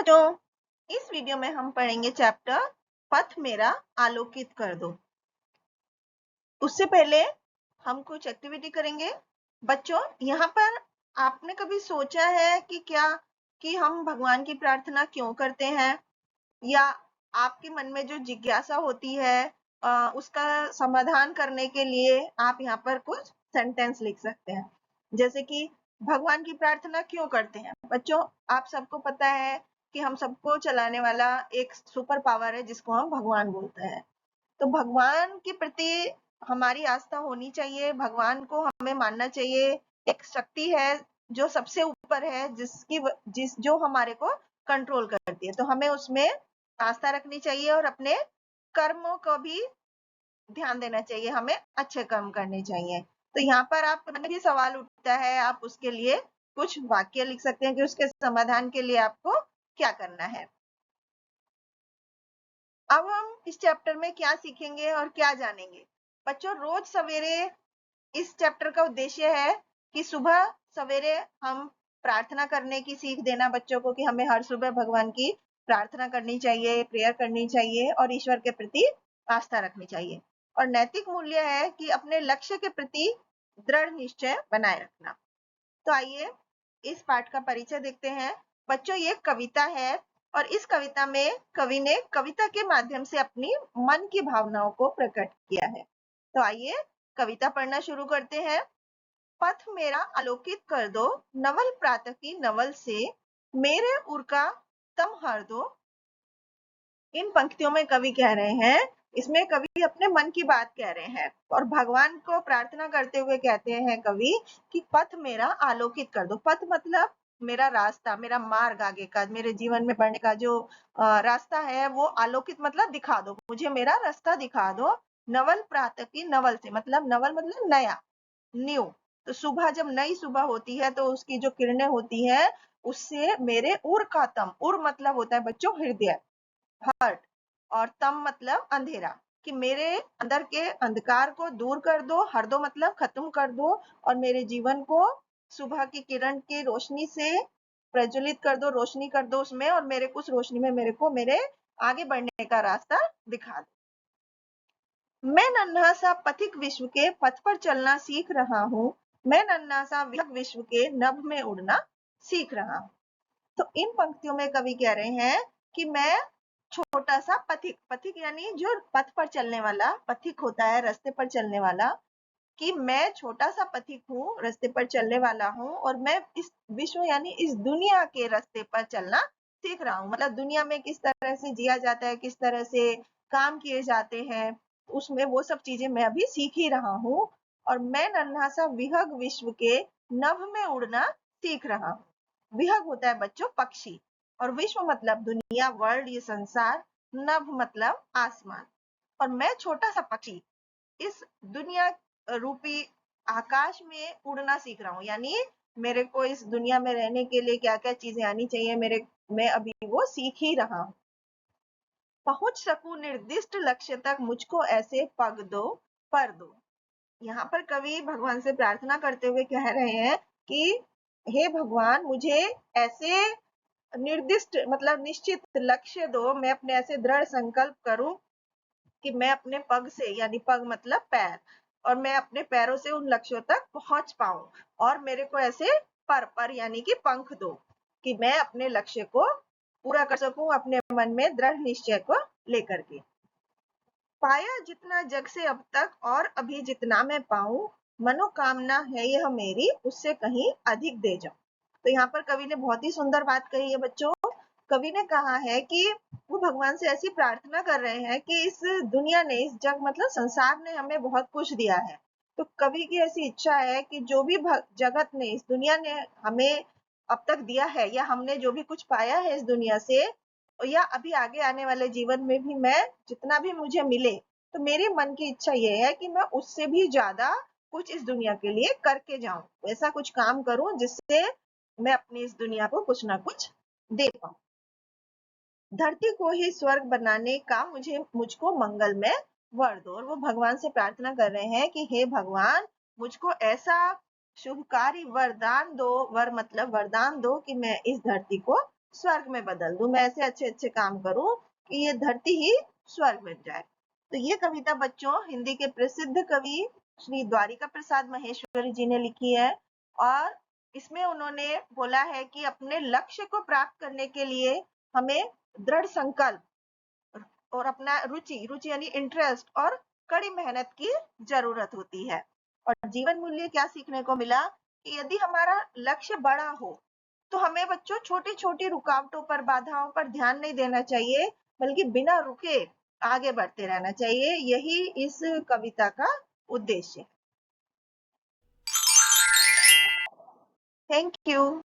बच्चों, इस वीडियो में हम पढ़ेंगे चैप्टर पथ मेरा आलोकित कर दो। उससे पहले हम कुछ एक्टिविटी करेंगे। बच्चों, यहाँ पर आपने कभी सोचा है कि हम भगवान की प्रार्थना क्यों करते हैं, या आपके मन में जो जिज्ञासा होती है उसका समाधान करने के लिए आप यहाँ पर कुछ सेंटेंस लिख सकते हैं। जैसे कि भगवान की प्रार्थना क्यों करते हैं। बच्चों, आप सबको पता है कि हम सबको चलाने वाला एक सुपर पावर है जिसको हम भगवान बोलते हैं। तो भगवान के प्रति हमारी आस्था होनी चाहिए, भगवान को हमें मानना चाहिए। एक शक्ति है जो सबसे ऊपर है, जो हमारे को कंट्रोल करती है, तो हमें उसमें आस्था रखनी चाहिए और अपने कर्मों को भी ध्यान देना चाहिए, हमें अच्छे कर्म करने चाहिए। तो यहाँ पर आप भी सवाल उठता है, आप उसके लिए कुछ वाक्य लिख सकते हैं कि उसके समाधान के लिए आपको क्या करना है। अब हम इस चैप्टर में क्या सीखेंगे और क्या जानेंगे। बच्चों, रोज सवेरे इस चैप्टर का उद्देश्य है कि सुबह सवेरे हम प्रार्थना करने की सीख देना बच्चों को, कि हमें हर सुबह भगवान की प्रार्थना करनी चाहिए, प्रेयर करनी चाहिए और ईश्वर के प्रति आस्था रखनी चाहिए। और नैतिक मूल्य है कि अपने लक्ष्य के प्रति दृढ़ निश्चय बनाए रखना। तो आइए इस पाठ का परिचय देखते हैं। बच्चों, ये कविता है और इस कविता में कवि ने कविता के माध्यम से अपनी मन की भावनाओं को प्रकट किया है। तो आइए कविता पढ़ना शुरू करते हैं। पथ मेरा आलोकित कर दो, नवल प्रातः की नवल से मेरे उर का तम हर दो। इन पंक्तियों में कवि कह रहे हैं, इसमें कवि अपने मन की बात कह रहे हैं और भगवान को प्रार्थना करते हुए कहते हैं कवि कि पथ मेरा आलोकित कर दो। पथ मतलब मेरा रास्ता, मेरा मार्ग, आगे का मेरे जीवन में बढ़ने का जो रास्ता है वो आलोकित मतलब दिखा दो, मुझे मेरा रास्ता दिखा दो। नवल प्रातः की नवल से मतलब नवल मतलब नया, न्यू। तो सुबह जब नई सुबह होती है तो उसकी जो किरणें होती है उससे मेरे उर का तम, उर मतलब होता है बच्चों हृदय, हर्ट, और तम मतलब अंधेरा, कि मेरे अंदर के अंधकार को दूर कर दो, हर दो मतलब खत्म कर दो, और मेरे जीवन को सुबह की किरण की रोशनी से प्रज्वलित कर दो, रोशनी कर दो उसमें, और मेरे उस रोशनी में मेरे आगे बढ़ने का रास्ता दिखा दो। मैं नन्हा सा पथिक विश्व के पथ पर चलना सीख रहा हूँ, मैं नन्हा सा विश्व के नभ में उड़ना सीख रहा हूँ। तो इन पंक्तियों में कवि कह रहे हैं कि मैं छोटा सा पथिक, पथिक यानी जो पथ पर चलने वाला, पथिक होता है रास्ते पर चलने वाला, कि मैं छोटा सा पथिक हूँ, रास्ते पर चलने वाला हूँ, और मैं इस विश्व यानी इस दुनिया के रास्ते पर चलना सीख रहा हूँ। मतलब दुनिया में किस तरह से जिया जाता है, किस तरह से काम किए जाते हैं, उसमें वो सब चीजें मैं अभी सीख ही रहा हूँ। और मैं नन्हा सा विहग विश्व के नभ में उड़ना सीख रहा हूँ। विहग होता है बच्चों पक्षी, और विश्व मतलब दुनिया, वर्ल्ड, ये संसार, नभ मतलब आसमान, और मैं छोटा सा पक्षी इस दुनिया रूपी आकाश में उड़ना सीख रहा हूँ। यानी मेरे को इस दुनिया में रहने के लिए क्या क्या चीजें आनी चाहिए, मैं अभी वो सीख ही रहा हूँ। पहुंच सकूं निर्दिष्ट लक्ष्य तक मुझको ऐसे पग दो, पर दो। यहाँ पर कवि भगवान से प्रार्थना करते हुए कह रहे हैं कि हे भगवान, मुझे ऐसे निर्दिष्ट मतलब निश्चित लक्ष्य दो, मैं अपने ऐसे दृढ़ संकल्प करूं कि मैं अपने पग से, यानी पग मतलब पैर, और मैं अपने पैरों से उन लक्ष्यों तक पहुंच पाऊं, और मेरे को ऐसे पर यानी कि पंख दो, कि मैं अपने लक्ष्य को पूरा कर सकूं, अपने मन में दृढ़ निश्चय को लेकर के। पाया जितना जग से अब तक और अभी जितना मैं पाऊं, मनोकामना है यह मेरी उससे कहीं अधिक दे जाऊं। तो यहाँ पर कवि ने बहुत ही सुंदर बात कही है बच्चों। कवि ने कहा है कि वो भगवान से ऐसी प्रार्थना कर रहे हैं कि इस दुनिया ने, इस जग मतलब संसार ने हमें बहुत कुछ दिया है। तो कवि की ऐसी इच्छा है कि जो भी जगत ने, इस दुनिया ने हमें अब तक दिया है, या हमने जो भी कुछ पाया है इस दुनिया से, या अभी आगे आने वाले जीवन में भी मैं जितना भी मुझे मिले, तो मेरे मन की इच्छा ये है कि मैं उससे भी ज्यादा कुछ इस दुनिया के लिए करके जाऊं, ऐसा कुछ काम करूं जिससे मैं अपनी इस दुनिया को कुछ ना कुछ दे पाऊं। धरती को ही स्वर्ग बनाने का मुझको मंगलमय वर दो। और वो भगवान से प्रार्थना कर रहे हैं कि हे भगवान, मुझको ऐसा शुभकारी वरदान दो, वर मतलब वरदान दो, कि मैं इस धरती को स्वर्ग में बदल दूं, मैं ऐसे अच्छे अच्छे काम करूं कि ये धरती ही स्वर्ग बन जाए। तो ये कविता बच्चों हिंदी के प्रसिद्ध कवि श्री द्वारिका प्रसाद महेश्वरी जी ने लिखी है। और इसमें उन्होंने बोला है कि अपने लक्ष्य को प्राप्त करने के लिए हमें दृढ़ संकल्प और अपना रुचि रुचि यानी इंटरेस्ट और कड़ी मेहनत की जरूरत होती है। और जीवन मूल्य क्या सीखने को मिला कि यदि हमारा लक्ष्य बड़ा हो तो हमें बच्चों छोटी छोटी रुकावटों पर बाधाओं पर ध्यान नहीं देना चाहिए, बल्कि बिना रुके आगे बढ़ते रहना चाहिए। यही इस कविता का उद्देश्य है। Thank you.